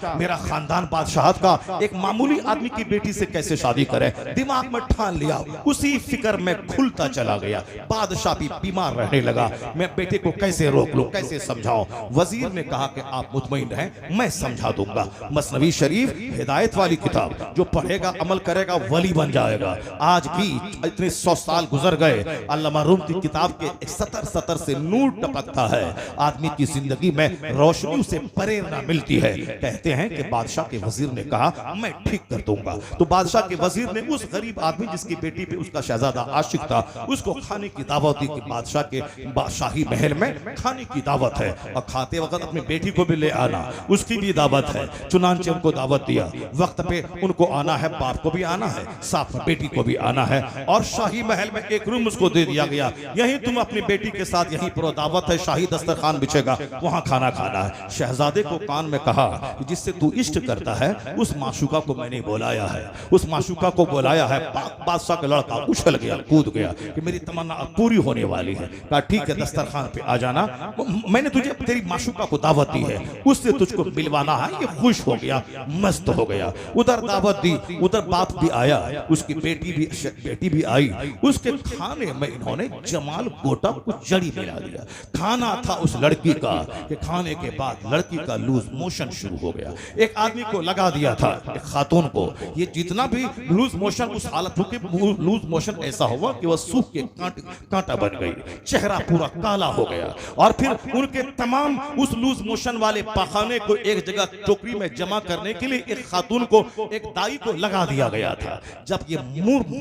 मेरा खानदान बादशाहत का एक मामूली आदमी की बेटी से कैसे शादी करे। दिमाग में ठान लिया, उसी फिक्र में खुलता चला गया। बादशाह भी बीमार रहने लगा, मैं बेटे को कैसे रोक लूं, कैसे समझाऊं। वजीर ने कहा कि आप मुतमईन रहें, मैं समझा दूंगा। मसनवी शरीफ हिदायत वाली किताब, जो पढ़ेगा अमल करेगा वली बन जाएगा। आज भी इतने 100 साल गुजर गए, अल्लामा रूम की किताब के सतर से नूर टपकता है। आदमी की जिंदगी में रोशनी से प्रेरणा मिलती है। कहते हैं कि बादशाह के वजीर ने कहा मैं ठीक कर दूंगा। तो बादशाह के वजीर ने उस गरीब आदमी जिसकी बेटी पे उसका शहजादा आशिक था, उसको खाने की दावत दी कि बादशाह के बादशाही महल में खाने की दावत है और खाते वक्त अपनी बेटी को भी ले आना, उसकी भी दावत है। चुनांचे उनको दावत दिया, वक्त पे उनको आना है, बाप को भी आना है, साथ में बेटी को भी आना है। और शाही महल में एक रूम उसको दे दिया गया, यही तुम अपनी बेटी के साथ यहीं पर दावत है, शाही दस्तरखान बिछेगा, वहां खाना खाना है। शहजादे को कान में कहा कि जिससे तू इष्ट करता है उस माशूका को मैंने बुलाया है, उस माशूका को बुलाया है। बादशाह का लड़का उछल गया, कूद गया कि मेरी तमन्ना अब पूरी होने वाली है। कहा ठीक है, दस्तरखान पे आ जाना, मैंने तुझे तेरी माशूका को दावत दी है, उससे तुझको मिलवाना है। ये खुश हो गया, मस्त हो गया। उधर दावत दी, उधर बाप भी आया, उसकी बेटी भी आई। उसके खाने में इन्होंने जमाल गोटा कुछ जड़ी मिला दिया। खाना था उस लड़की का कि खाने के बाद लड़की का लूज मोशन शुरू हो गया। एक आदमी को लगा दिया था, एक खातून को, ये जितना भी लूज मोशन उस हालत हो कि लूज मोशन ऐसा हुआ कि वह सूख के कांटा बन गई, चेहरा पूरा काला हो गया। और फिर उनके तमाम उस लूज मोशन वाले पाखाने को एक जगह टोकरी में जमा करने के लिए एक खातून को, एक दाई को लगा दिया गया था। जब ये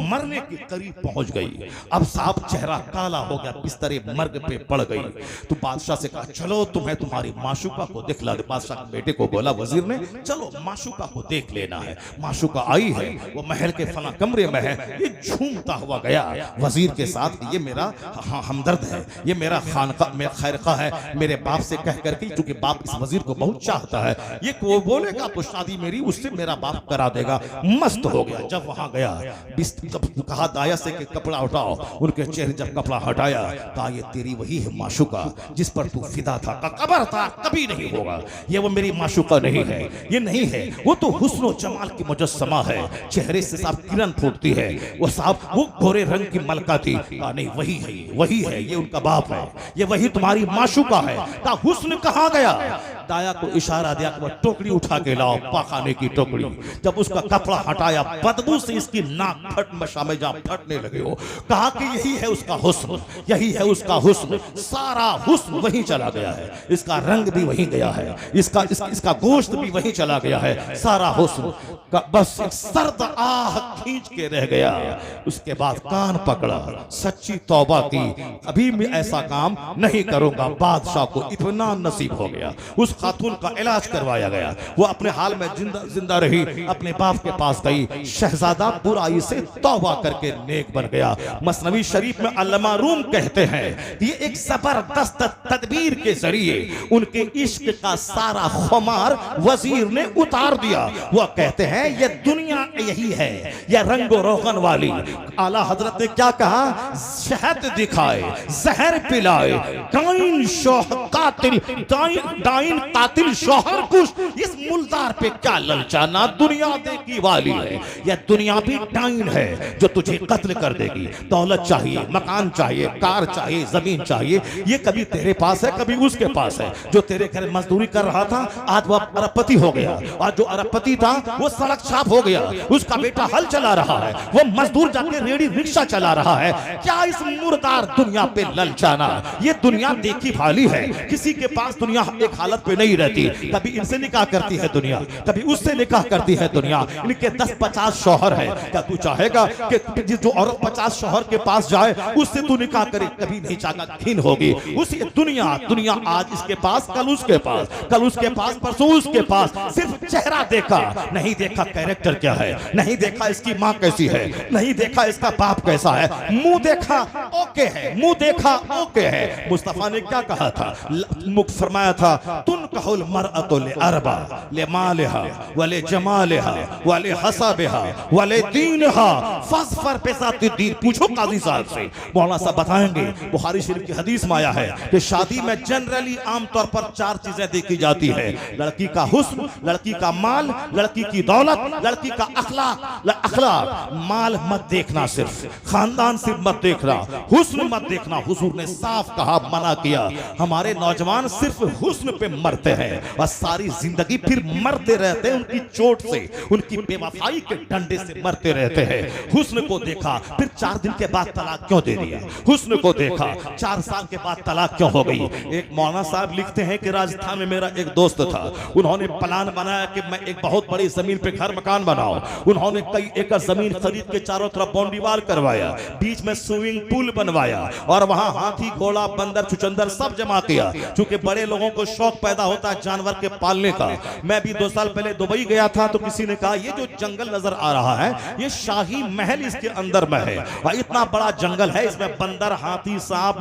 मरने के करीब पहुंच गई, अब साहब चेहरा काला हो गया, बिस्तरे मर्ग पे पड़ गई। तो बादशाह से कहा चलो तुम्हें तुम्हारी माशूका को दिखला दे। बादशाह के बेटे को बोला वजीर ने, चलो माशूका को देख लेना है। माशूका आई है, वो महल के फला कमरे में है। ये झूमता हुआ गया वजीर के साथ, ये मेरा हमदर्द है, ये मेरा खानका मेरा खैरखा है, मेरे बाप से कह करके, क्योंकि बाप इस वजीर को बहुत चाहता है, ये को बोलेगा तो शादी मेरी उससे मेरा बाप करा देगा। मस्त हो गया। जब वहां गया, कहा दाया से कि कपड़ा उठाओ, उनके चेहरे जब कपड़ा हटाया, कहा ये तेरी वही है माशूका जिस पर तू फिदा था। कबर था, कभी नहीं होगा, ये वो मेरी माशूका नहीं है, ये नहीं है, वो तो हुस्न जमाल की मुजस्समा है, चेहरे से साफ किरण फूटती है, वो साफ वो गोरे रंग की मलका थी। कहा नहीं वही है, वही है, ये उनका बाप है, ये वही तुम्हारी माशूका है। कहा हुस्न कहाँ गया? दाया को इशारा दिया कि टोकरी उठा के लाओ, पाखाने की टोकरी। जब उसका कपड़ा हटाया, बदबू से इसकी नाक फट मशामे जा फटने लगे हो। कहा कि यही है उसका हुस्न, यही है उसका हुस्न, सारा हुस्न वहीं चला गया है, इसका रंग भी वहीं गया है, इसका गोश्त भी वहीं चला गया है, सारा हुस्न का बस एक सर्द आह खींच के रह गया। उसके बाद कान पकड़ा, सच्ची तौबा की, अभी मैं ऐसा काम नहीं करूंगा। बादशाह को इत्मीनान नसीब हो गया, उस खातून का इलाज करवाया गया, वो अपने हाल में जिंदा रही, अपने बाप के पास गई। शहजादा बुराई से तौबा करके नेक बन गया। मसनवी शरीफ में अल्लामा रूम कहते हैं ये एक जबरदस्त तदबीर के जरिए उनके इश्क का सारा खुमार वजीर ने उतार दिया। वह कहते हैं ये दुनिया यही है, यह रंगो रोगन वाली। आला हजरत ने क्या कहा? शहद दिखाए, जहर पिलाए, डाइन कातिल शोहर कुश, इस मुलदार पे क्या ललचाना, दुनिया देखी वाली है। यह दुनिया भी डाइन है जो तुझे कत्ल कर देगी। दौलत चाहिए, मकान चाहिए, कार चाहिए, जमीन चाहिए, ये कभी तेरे पास है कभी उसके पास है। जो तेरे घर मजदूरी कर रहा था आज वह अरबपति हो गया, और जो अरबपति था वो सड़क छाप हो गया। उसका बेटा हल चला रहा है, वो मजदूर जाके रेडी रिक्शा चला रहा है। क्या इस मुर्दार दुनिया पे ललचाना? ये दुनिया देखी भाली है, किसी के पास दुनिया एक हालत पे नहीं रहती। कभी इनसे निकाह करती है दुनिया, कभी उससे निकाह करती है दुनिया। इनके 10-50 शौहर है। क्या तू चाहेगा कि जो औरत 50 शौहर के पास जाए उससे तू निकाह करे? कभी नहीं चाहेगा, घिन होगी। उसी दुनिया आज इसके पास, कल उसके पास, कल उसके पास, परसों उसके पास। सिर्फ चेहरा देखा, नहीं देखा कैरेक्टर क्या है, नहीं देखा इसकी माँ कैसी है, नहीं देखा इसका बाप कैसा है। मुंह देखा ओके है, मुंह देखा ओके है। मुस्तफा ने क्या कहा था? मुख फरमाया था तुन तुनकहुल मरअतु लिअरबा लिमालिहा व लिजमालिहा व लिहसबिहा व लिदीनिहा फज़फर बिज़ाति दीन। पूछो काजी साहब से, मौलाना साहब बताएंगे। बुखारी शरीफ की हदीस में आया है कि शादी में जनरली आमतौर पर 4 चीजें देखी जाती है, लड़की का हुस्न, लड़की का माल, लड़की की दौलत, लड़की का अखलाक। माल मत देखना, सिर्फ खानदान सिर्फ मत देखना, हुस्न मत देखना। हुजूर ने साफ कहा, मना किया। हमारे नौजवान सिर्फ हुस्न पे मरते हैं और सारी जिंदगी फिर मरते रहते हैं, उनकी चोट से, उनकी बेवफाई के डंडे से मरते रहते हैं। हुस्न को देखा, फिर 4 दिन के बाद तलाक क्यों दे दिया? हुस्न को देखा, 4 साल के बाद तलाक क्यों हो गई? एक मौलाना साहब लिखते हैं कि राजस्थान में मेरा एक दोस्त था, उन्होंने प्लान बनाया कि मैं एक बहुत बड़ी जमीन पे घर मकान बनाऊं। उन्होंने कई एकड़ जमीन खरीद के चारों तरफ बाउंड्री वॉल करवाया, बीच में स्विमिंग पूल बनवाया और वहां हाथी, घोड़ा, बंदर, चुचंदर सब जमा किया। क्योंकि बड़े लोगों को शौक पैदा होता है जानवर के पालने का। मैं भी 2 साल पहले दुबई गया था तो किसी ने कहा, ये जो जंगल नजर आ रहा है ये शाही महल इसके अंदर में है और इतना बड़ा जंगल है, इसमें बंदर, हाथी, सांप,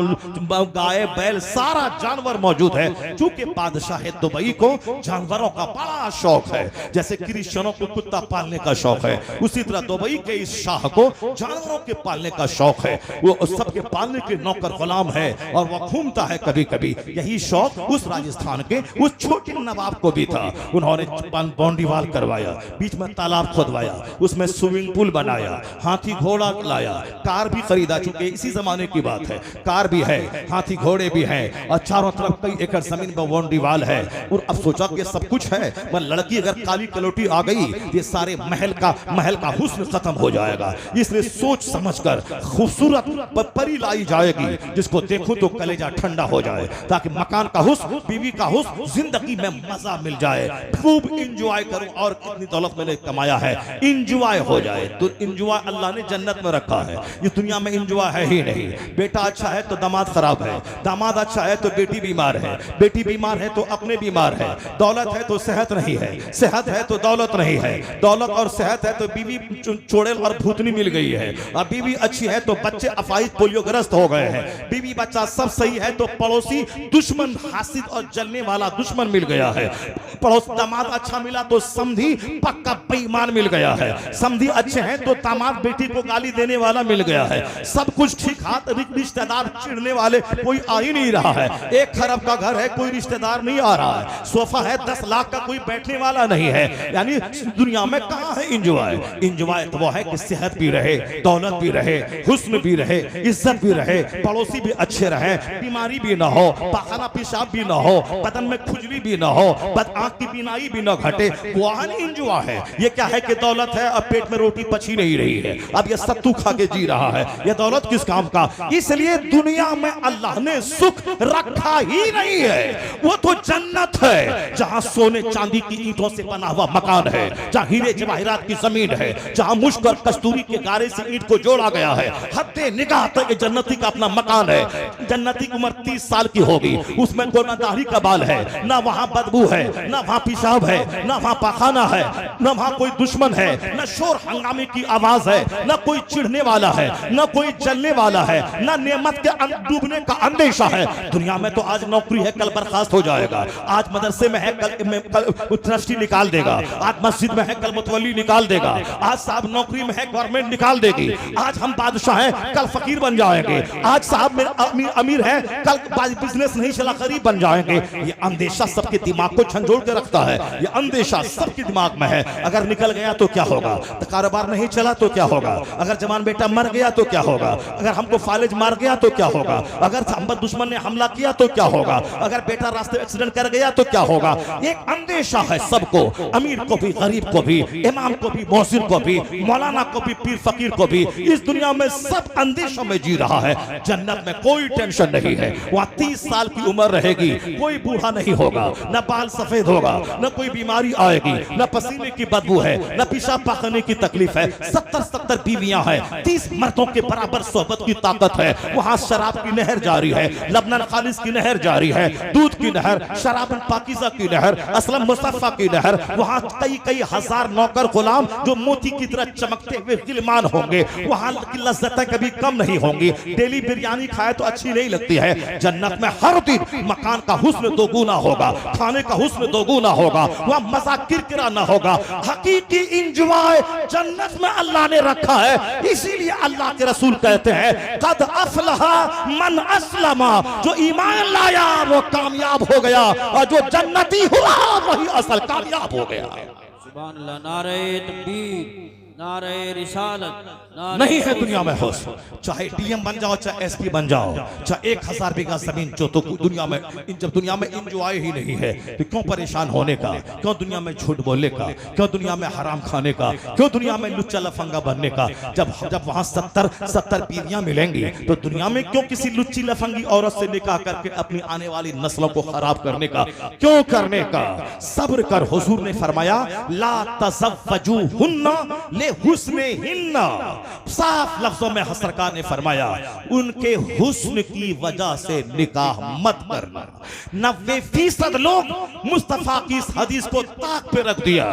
गाय, बैल, सारा जानवर मौजूद है। क्योंकि बादशाह दुबई को जानवरों का बड़ा शौक है, जैसे क्रिश्चियनों को कुत्ता पालने का शौक है, उसी तरह दुबई के इस शाह को जानवरों के पालने का शौक है। वो सबके पालने के नौकर गुलाम है और वो घूमता है कभी कभी। यही शौक उस राजस्थान के उस छोटे नवाब को भी था। उन्होंने बाउंड्री वॉल करवाया, बीच में तालाब खुदवाया, उसमें स्विमिंग पूल बनाया, हाथी घोड़ा लाया, कार भी खरीदा, चूंकि इसी जमाने की बात है, कार भी है, हाथी घोड़े भी हैं और चारों तरफ कई एकड़ जमीन पर बाउंड्री वॉल है। और अब सोचा कि सब कुछ है, पर लड़की अगर काली कलोटी आ गई ये सारे महल का हुस्न खत्म हो जाएगा। इसलिए सोच समझकर खूबसूरत परी लाई जाएगी जिसको देखूं तो कलेजा ठंडा हो जाए, ताकि मकान का हुस्न, बीवी का हुस्न, जिंदगी में मजा मिल जाए, खूब इंजॉय करूं। और कितनी दौलत मैंने कमाया है, इंजॉय हो जाए। तो इंजॉय अल्लाह ने जन्नत में रखा है, इस दुनिया में इंजॉय है ही नहीं। बेटा अच्छा है तो दामाद खराब है, दामाद अच्छा है तो बेटी बीमार है, बेटी बीमार है तो अपने बीमार है, दौलत है तो सेहत नहीं है, सेहत है तो दौलत नहीं है, दौलत और सेहत है तो बीवी चोड़ेल और भूतनी मिल गई है, और बीवी अच्छी है तो बच्चे अफाइज पोलियोग्रस्त हो गए हैं, बीवी बच्चा सब सही है तो पड़ोसी दुश्मन, हासिद और जलने वाला दुश्मन मिल गया है, पड़ोस दामाद अच्छा मिला तो समधी पक्का बेईमान मिल गया है, समधी अच्छे हैं तो दामाद बेटी को गाली देने वाला मिल गया है, सब कुछ ठीक हाथ, रिश्तेदार चिढ़ने वाले कोई आ ही नहीं रहा है। 1 खरब का घर है, कोई रिश्तेदार नहीं आ रहा है, सोफा है 10 लाख का, कोई बैठने वाला नहीं है। यानी दुनिया में कहां है इंजॉय? इंजॉय तो वो है कि सेहत भी रहे, दौलत भी रहे, हुस्न भी रहे, इज्जत भी रहे, पड़ोसी भी अच्छे रहे, बीमारी भी ना हो, पाखाना पेशाब भी ना हो, बदन में खुजली भी ना हो, बद आंख की बीनाई भी ना घटे, वहां इंजॉय है। ये क्या है कि दौलत है अब पेट में रोटी पची नहीं रही है, अब ये सत्तू खा के जी रहा है, ये दौलत किस काम का? इसलिए दुनिया में अल्लाह ने सुख रखा ही नहीं है। वो तो जन्नत है जहां सोने चांदी की ईंटों से बना हुआ मकान है, जहां हीरे जवाहरात की जमीन है, जहां मुश्क और कस्तूरी के गारे से ईंट को जोड़ा गया है। हद्दे निगाह तक जन्नती का अपना मकान है। जन्नती की उम्र 30 साल की होगी, उसमें कोई ना दाढ़ी का बाल है, ना वहां बदबू है, ना वहां पेशाब है, ना वहां पाखाना है, ना वहां कोई दुश्मन है, ना शोर हंगामे की आवाज है, ना कोई चिढ़ने वाला है, ना कोई जलने वाला है, ना नेमत के डूबने का अंदेशा है। दुनिया में तो आज नौकरी है, कल बर्खास्त हो जाएगा, आज मदरसे में है, कल ट्रस्टी निकाल देगा, आज मस्जिद में है, कल मुतवल्ली निकाल देगा, आज साहब नौकरी में है, गवर्नमेंट निकाल देगी, आज हम बादशाह हैं, कल फकीर बन जाएंगे, आज साहब मेरे अमीर है, कल बिजनेस नहीं चला गरीब बन जाएंगे। ये अंदेशा सबके दिमाग को झंझोड़ के रखता है, ये अंदेशा सबके दिमाग में है। अगर निकल गया तो क्या होगा, तो कारोबार नहीं चला तो क्या होगा, अगर जवान बेटा मर गया तो क्या होगा, अगर हमको फालिज मार गया तो क्या होगा, अगर हम पर दुश्मन ने हमला किया तो क्या होगा, अगर बेटा रास्ते में एक्सीडेंट कर गया तो क्या होगा। एक अंदेशा है सबको, अमीर को भी, गरीब को भी, इमाम को भी, मोहसिन को भी, मौलाना को भी, पीर फकीर को भी। इस दुनिया में सब अंदेशों में जी रहा है। जन्नत में कोई टेंशन नहीं है, वहां 30 साल की उम्र रहेगी, कोई बूढ़ा नहीं होगा, न बाल सफेद होगा, न कोई बीमारी आएगी, न पसीने की बदबू है, न पेशाब पाखने की तकलीफ है। 70 बीवियां हैं, 30 मर्दों के बराबर सोहबत की ताकत है। वहां शराब की नहर जारी है, लबनन खालिस की नहर जारी है, दूध की नहर, शराबन पाकीज़ा की नहर, असलम मुस्तफा की नहर। वहां कई हजार नौकर गुलाम जो मोती की तरह चमकते हुए गिलमान होंगे। वहां की लज्जतें कभी कम नहीं होंगी। डेली बिरयानी खाए तो अच्छी नहीं लगती है। जन्नत में हर दिन मकान का हुस्न दोगुना होगा, खाने का हुस्न दोगुना होगा, वहाँ मजा किरकिरा ना होगा। हकीकी इंजॉय जन्नत में अल्लाह ने रखा है। इसीलिए अल्लाह के रसूल कहते हैं कद अफलहा मन अस्लमा, जो ईमान लाया वो कामयाब हो गया, और जो जन्नती हुआ वही असल कामयाब हो गया। सुभान अल्लाह। नारे तकबीर, नारे रिसालत, नहीं है दुनिया में होश। चाहे डीएम बन जाओ, चाहे एसपी बन जाओ, चाहे 1000 बीघा जमीन जो, तो दुनिया में जब दुनिया में इंजॉय ही नहीं है तो क्यों परेशान होने का, क्यों दुनिया में झूठ बोलने का, क्यों दुनिया में हराम खाने का, क्यों दुनिया में लुच्चा लफंगा बनने का। जब जब वहां 70 बीवियां मिलेंगी तो दुनिया में क्यों किसी लुच्ची लफंगी औरत से निकाह करके अपनी आने वाली नस्लों को खराब करने का, क्यों करने का। सब्र कर। हुजूर ने फरमाया ला तज़व्वजुहुन्ना ले हुस्ने हिन्ना। साफ लफ्जों में सरकार ने फरमाया उनके हुस्न की वजह से निकाह मत करना। 90% लोग मुस्तफा की इस हदीस को ताक पे रख दिया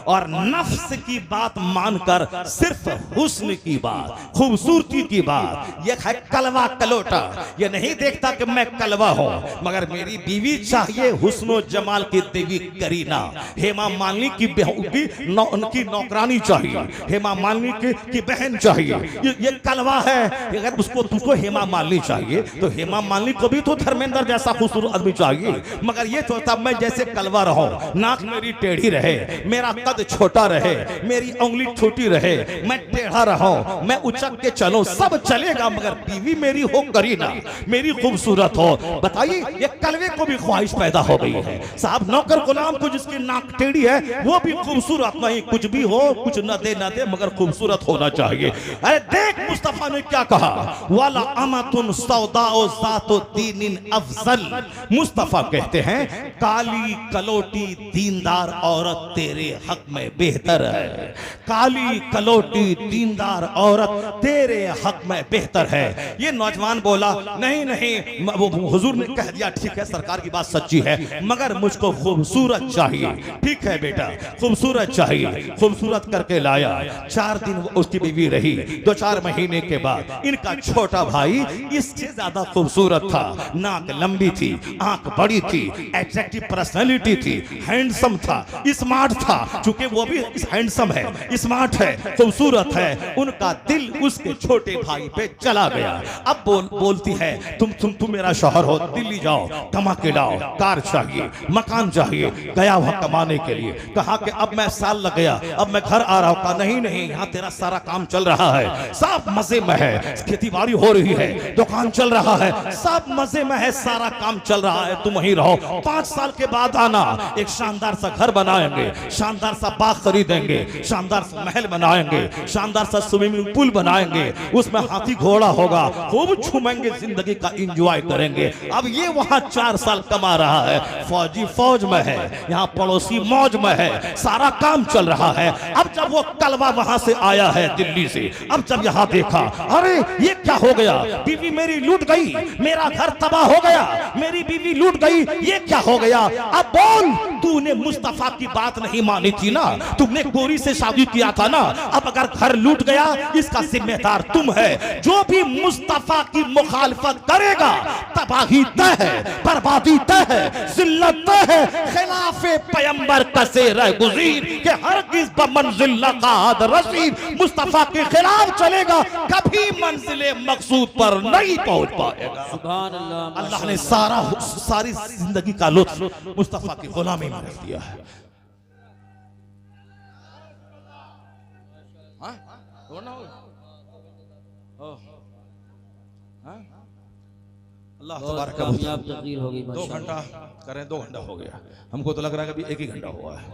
और नफ्स की बात मानकर सिर्फ हुस्न की बात, खूबसूरती की बात, यह है कलवा कलोटा। यह नहीं देखता कि मैं कलवा हूं, मगर मेरी बीवी चाहिए हुस्न जमाल की देवी करीना। हेमा मालिनी उनकी नौकरानी चाहिए, हेमा मालिनी की बहन चाहिए। ये कलवा है। अगर उसको हेमा मालिनी चाहिए तो हेमा मालिनी को भी तो धर्मेंद्र जैसा खूबसूरत आदमी चाहिए। मगर ये सोचता मैं जैसे कलवा रहूं, नाक मेरी टेढ़ी रहे, मेरा कद छोटा रहे, मेरी उंगली छोटी रहे, मैं टेढ़ा रहूं, मैं उचक के चलूं, सब चलेगा, मगर बीवी मेरी हो करीना, मेरी खूबसूरत हो। बताइए ये कलवे को भी ख्वाहिश पैदा हो गई है। साहब नौकर गुलाम को जिसकी नाक टेढ़ी है वो भी खूबसूरत नहीं, कुछ भी हो, कुछ न दे मगर खूबसूरत होना चाहिए। अरे देख मुस्तफा ने क्या कहा, वाला अमतुन सौदाओ ज़ातो दीनिन अफजल। मुस्तफा कहते हैं काली कलोटी दीनदार औरत तेरे हक में बेहतर है। काली कलोटी दीनदार औरत तेरे हक में बेहतर है। ये नौजवान बोला नहीं नहीं, वो हुजूर ने कह दिया ठीक है, सरकार की बात सच्ची है, मगर मुझको खूबसूरत चाहिए। ठीक है बेटा, खूबसूरत चाहिए। खूबसूरत करके लाया। 4 दिन उसकी बीवी रही। 2-4 महीने के बाद इनका छोटा भाई इससे ज्यादा खूबसूरत था। नाक लंबी थी, आंख बड़ी थी, एट्रैक्टिव पर्सनालिटी थी, हैंडसम था, स्मार्ट था। चूंकि वो भी हैंडसम है, स्मार्ट है, खूबसूरत है, उनका दिल उसके छोटे भाई पे चला गया। अब बोलती है तुम मेरा शौहर हो, दिल्ली जाओ, कमा के लाओ, कार चाहिए, मकान चाहिए। गया हुआ कमाने के लिए, कहा कि अब मैं साल लग गया, अब मैं घर आ रहा हूं। कहा नहीं, यहाँ तेरा सारा काम चल रहा है, सब मजे में है, खेती बाड़ी हो रही है, दुकान चल रहा है, सब मजे में है, सारा काम चल रहा है, तुम वहीं रहो। 5 साल के बाद आना, एक शानदार सा घर बनाएंगे, शानदार सा बाग खरीदेंगे, शानदार सा महल बनाएंगे, शानदार सा स्विमिंग पूल बनाएंगे, उसमें हाथी घोड़ा होगा, खूब झूमेंगे, जिंदगी का एंजॉय करेंगे। अब ये वहां 4 साल कमा रहा है, फौजी फौज में है, यहाँ पड़ोसी मौज में है, सारा काम चल रहा है। अब जब वो कलवा वहां से आया है दिल्ली से, अब जब यहाँ देखा, अरे ये क्या हो गया, बीवी मेरी लूट गई, मेरा घर तबाह हो गया, मेरी बीवी लूट गई, ये क्या हो गया। अब बोल, तूने मुस्तफा की बात नहीं मानी थी ना, तुमने गोरी से शादी किया था ना, अब अगर घर लूट गया इसका जिम्मेदार तुम है। जो भी मुस्तफा की मुखालफत करेगा तबाही तय है, बर्बादी तय है, जिल्लत तय है। खिलाफे पैगंबर कसे रह गुज़ीर के हरगिज़ बमंजिल लक़ाद रसीद। मुस्तफा के खिलाफ चलेगा कभी मंजिले मकसूद पर नहीं पहुंच पाएगा। सुभान अल्लाह। अल्लाह ने सारी जिंदगी का लुत्फ मुस्तफा की गुलामी में रख दिया है। अल्लाह तबारक कामयाब तकदीर हो गई। 2 घंटा करें, 2 घंटा हो गया, हमको तो लग रहा है कि 1 ही घंटा हुआ है।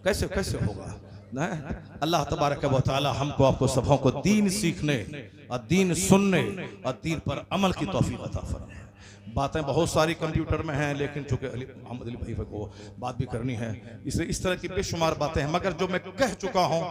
कैसे होगा ना। अल्लाह तबारक व तआला हमको आपको सबों को दीन सीखने और दीन सुनने और दीन पर अमल की तौफीक अता फरमाए। बातें बहुत सारी कंप्यूटर में हैं, लेकिन चूंकि मोहम्मद अली भाई को बात भी करनी है, इसलिए इस तरह की बेशुमार बातें हैं, मगर जो मैं कह चुका हूं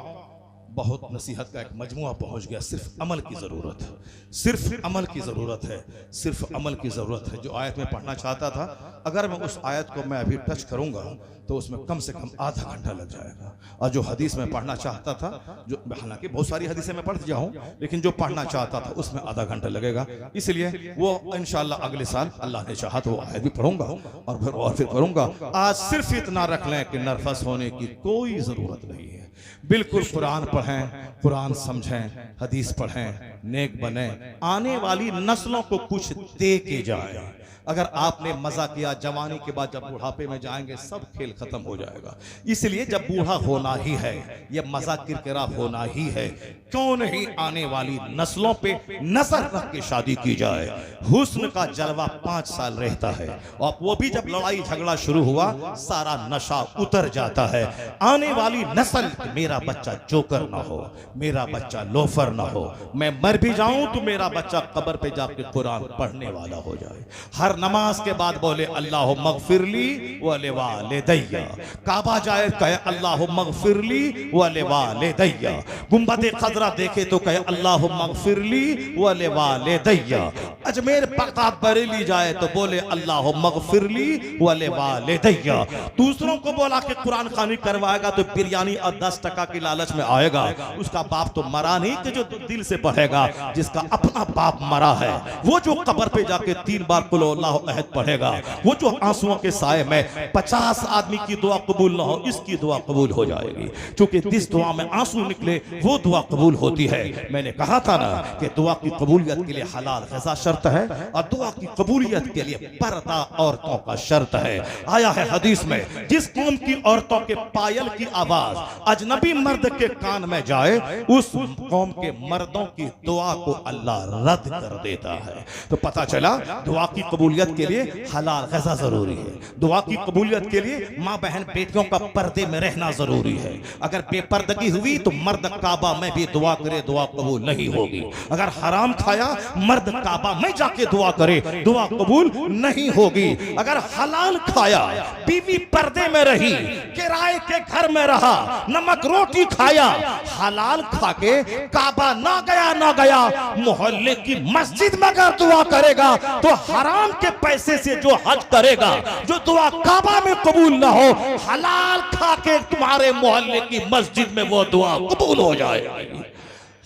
बहुत नसीहत का एक मजमुआ पहुंच गया। सिर्फ अमल की ज़रूरत है, सिर्फ अमल की ज़रूरत है, सिर्फ अमल की ज़रूरत है। जो आयत में पढ़ना चाहता था, अगर मैं उस आयत को मैं अभी टच करूंगा तो उसमें कम से कम आधा घंटा लग जाएगा। और जो हदीस में पढ़ना चाहता था, जो हालांकि बहुत सारी हदीसें मैं पढ़ जाऊं, लेकिन जो पढ़ना चाहता था उसमें आधा घंटा लगेगा। इसलिए वो इंशाल्लाह अगले साल अल्लाह ने चाहा तो वो आयत भी पढ़ूंगा और फिर पढ़ूंगा। आज सिर्फ इतना रख लें कि नर्वस होने की कोई ज़रूरत नहीं है। बिल्कुल कुरान पढ़ें, कुरान समझें, हदीस पढ़ें, नेक बने, आने वाली नस्लों को कुछ दे के जाएं। अगर आपने मजा किया, जवानी के बाद जब बुढ़ापे में जाएंगे सब खेल खत्म हो जाएगा। इसलिए जब बूढ़ा होना ही है, ये मजा किरकिरा होना ही है, क्यों नहीं आने वाली नस्लों पे नजर रख के शादी की जाए। हुस्न का जलवा 5 साल रहता है, और वो भी जब लड़ाई झगड़ा शुरू हुआ सारा नशा उतर जाता है। आने वाली नस्ल, मेरा बच्चा जोकर ना हो, मेरा बच्चा लोफर ना हो, मैं मर भी जाऊं तो मेरा बच्चा कब्र पे जाके कुरान पढ़ने वाला हो जाए। हर नमाज के बाद बोले अल्लाह मगफिरली व लिवालिदैया। काबा जाए कहे अल्लाह मगफिरली व लिवालिदैया। गुंबद खजरा देखे तो कहे अल्लाह मगफिरली व लिवालिदैया। अजमेर बगदाद बरेली जाए तो बोले अल्लाह मगफिरली व लिवालिदैया। दूसरों को बोला कि कुरान खानी करवाएगा तो बिरयानी और 10 टका की लालच में आएगा। उसका बाप तो मरा नहीं कि जो दिल से पढ़ेगा। जिसका अपना बाप मरा है वो जो कब्र पे जाके 3 बार कुल अल्लाह अहद पढ़ेगा, वो जो आंसुओं के साए में 50 आदमी की दुआ कबूल ना हो, इसकी दुआ कबूल हो जाएगी। क्योंकि जिस दुआ में आंसू निकले वो दुआ कबूल होती है। मैंने कहा था ना कि दुआ की कबूलियत के लिए हलाल ग़िज़ा शर्त है, और दुआ की कबूलियत के लिए पर्दा औरतों का शर्त है। आया है हदीस में, जिस कौम की औरतों के पायल की आवाज अजनबी मर्द के कान में जाए, उस कौम के मर्दों की दुआ को अल्लाह रद्द कर देता है। तो पता चला दुआ की कबूलियत के लिए हलाल ग़िज़ा जरूरी है। दुआ की कबूलियत के लिए माँ बहन बेटियों का पर्दे में रहना जरूरी है। अगर बेपर्दगी हुई तो मर्द काबा में भी दुआ करे, दुआ कबूल नहीं होगी। अगर हराम खाया, मर्द काबा में जाके दुआ करे, दुआ कबूल नहीं होगी। अगर हलाल खाया, बीवी पर्दे में रही, किराए के घर में रहा, नमक रोटी खाया, हलाल खा के काबा ना गया, मोहल्ले की मस्जिद में अगर दुआ करेगा तो हराम के पैसे से जो हज करेगा, जो दुआ काबा में कबूल ना हो, हलाल खा के तुम्हारे मोहल्ले की मस्जिद में वो दुआ कबूल हो जाएगी।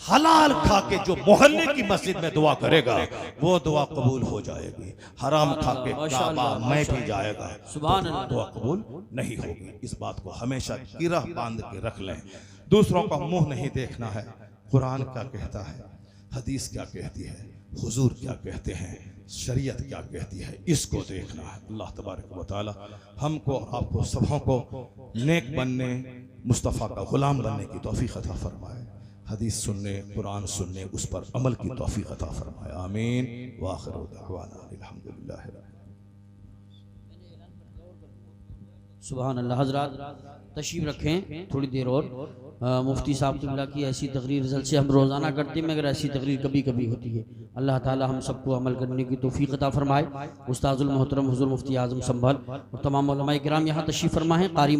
हलाल खा के जो मोहल्ले की मस्जिद में दुआ करेगा वो दुआ कबूल हो जाएगी। हराम खा के काबा में भी जाएगा तो दुआ कबूल नहीं होगी। इस बात को हमेशा गिरह बांध के रख लें। दूसरों का मुंह नहीं देखना है। कुरान क्या कहता है, हदीस क्या कहती है, हुजूर क्या कहते हैं, शरीयत क्या कहती है, इसको देखना है। अल्लाह तबारक व तआला हमको और आपको सबों को नेक बनने, मुस्तफ़ा का गुलाम बनने की तौफीक अता फरमाए। हदीस सुनने, कुरान सुनने, उस पर अमल की तौफीक अता फरमाए। आमीन व आखिरु दअवाना अल्हम्दुलिल्लाह। सुभान अल्लाह। हज़रात तशरीफ़ रखें थोड़ी देर और। मुफ्ती साहब क़िबला की ऐसी तकरीर रिजल्ट से हम रोज़ाना करते हैं, मगर ऐसी तकरीर कभी कभी होती है। अल्लाह ताला हम सबको अमल करने की तौफीक अता फरमाए। उस्ताजुल मोहतरम हुज़ूर मुफ्ती आज़म संभल और तमाम उलमाए किराम यहाँ तशरीफ़ फरमा है। कारी